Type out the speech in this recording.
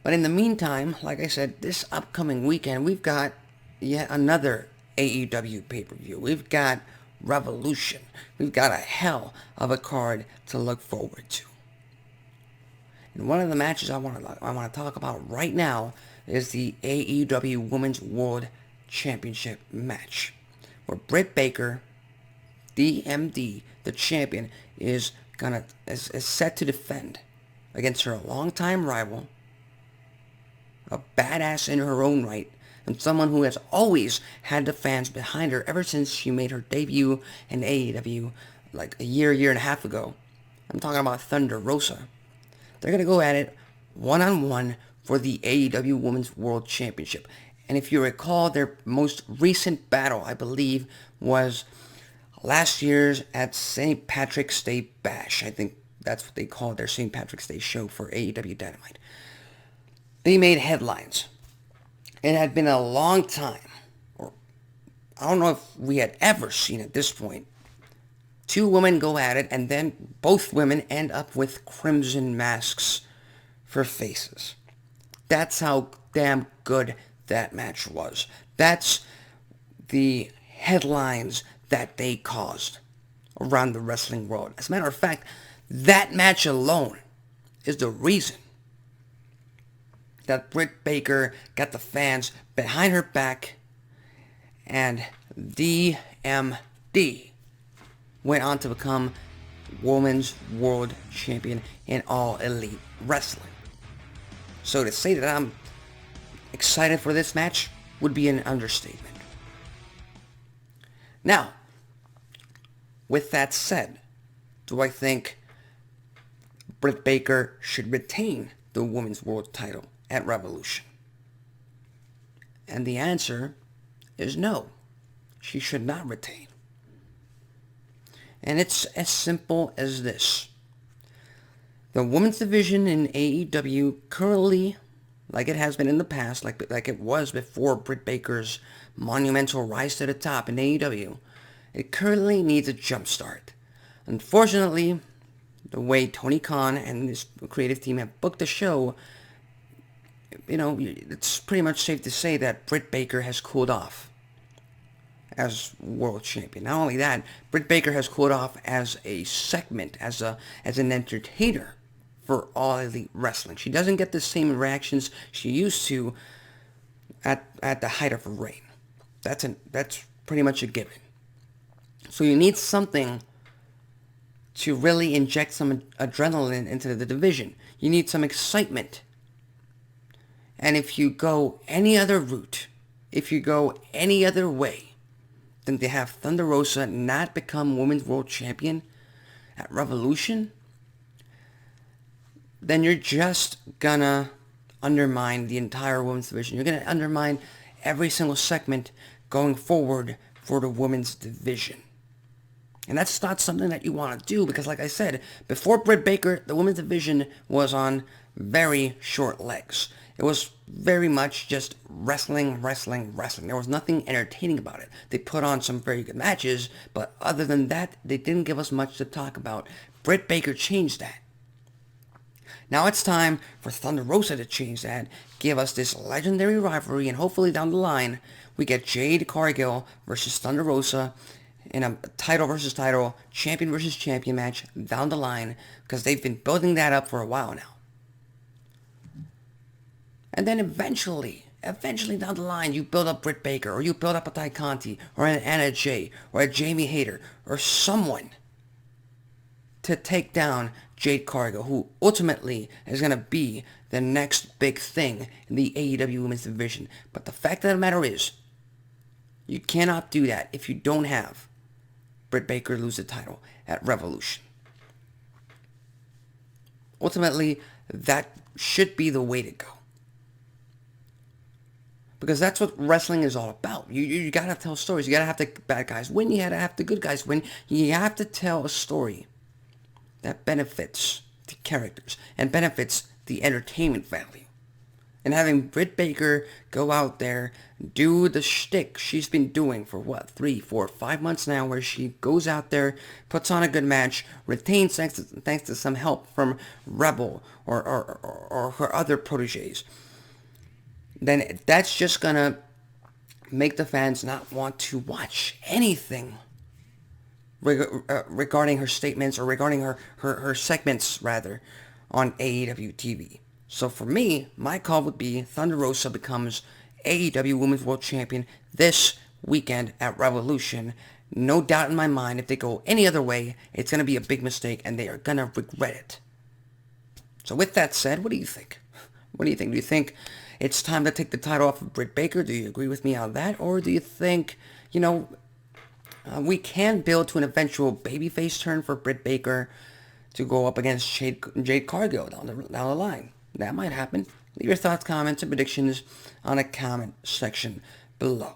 But in the meantime, like I said, this upcoming weekend, we've got yet another AEW pay-per-view. We've got Revolution. We've got a hell of a card to look forward to. And one of the matches I want to talk about right now is the AEW Women's World Championship match, where Britt Baker, DMD, the champion, is set to defend against her longtime rival, a badass in her own right, and someone who has always had the fans behind her ever since she made her debut in AEW like a year and a half ago. I'm talking about Thunder Rosa. They're going to go at it one-on-one for the AEW Women's World Championship. And if you recall, their most recent battle, I believe, was last year's at St. Patrick's Day Bash. I think that's what they called their St. Patrick's Day show for AEW Dynamite. They made headlines. It had been a long time, or I don't know if we had ever seen at this point, two women go at it, and then both women end up with crimson masks for faces. That's how damn good that match was. That's the headlines that they caused around the wrestling world. As a matter of fact, that match alone is the reason that Britt Baker got the fans behind her back, and DMD went on to become Women's World Champion in All Elite Wrestling. So to say that I'm excited for this match would be an understatement. Now, with that said, do I think Britt Baker should retain the Women's World title at Revolution? And the answer is no. She should not retain. And it's as simple as this. The women's division in AEW currently, like it has been in the past, like it was before Britt Baker's monumental rise to the top in AEW, it currently needs a jump start. Unfortunately, the way Tony Khan and his creative team have booked the show, it's pretty much safe to say that Britt Baker has cooled off as world champion. Not only that, Britt Baker has cooled off as a segment, as an entertainer for All Elite Wrestling. She doesn't get the same reactions she used to at the height of her reign. That's pretty much a given. So you need something to really inject some adrenaline into the division. You need some excitement. And if you go any other route, if you go any other way than to have Thunder Rosa not become Women's World Champion at Revolution, then you're just gonna undermine the entire women's division. You're gonna undermine every single segment going forward for the women's division. And that's not something that you want to do because, like I said, before Britt Baker, the women's division was on very short legs. It was very much just wrestling. There was nothing entertaining about it. They put on some very good matches, but other than that, they didn't give us much to talk about. Britt Baker changed that. Now it's time for Thunder Rosa to change that, give us this legendary rivalry, and hopefully down the line, we get Jade Cargill versus Thunder Rosa in a title versus title, champion versus champion match down the line, because they've been building that up for a while now. And then eventually down the line, you build up Britt Baker, or you build up a Ty Conti, or an Anna Jay, or a Jamie Hayter, or someone to take down Jade Cargill, who ultimately is going to be the next big thing in the AEW Women's Division. But the fact of the matter is, you cannot do that if you don't have Britt Baker lose the title at Revolution. Ultimately, that should be the way to go. Because that's what wrestling is all about. You gotta tell stories. You gotta have the bad guys win. You gotta have the good guys win. You have to tell a story that benefits the characters and benefits the entertainment value. And having Britt Baker go out there, do the shtick she's been doing for 3, 4, 5 months now, where she goes out there, puts on a good match, retains thanks to some help from Rebel or her other proteges, then that's just gonna make the fans not want to watch anything regarding her statements or regarding her segments, rather, on AEW TV. So for me, my call would be Thunder Rosa becomes AEW Women's World Champion this weekend at Revolution. No doubt in my mind, if they go any other way, it's going to be a big mistake and they are going to regret it. So with that said, what do you think? What do you think? Do you think it's time to take the title off of Britt Baker? Do you agree with me on that? Or do you think, we can build to an eventual babyface turn for Britt Baker to go up against Jade Cargill down the line? That might happen. Leave your thoughts, comments, and predictions on the comment section below.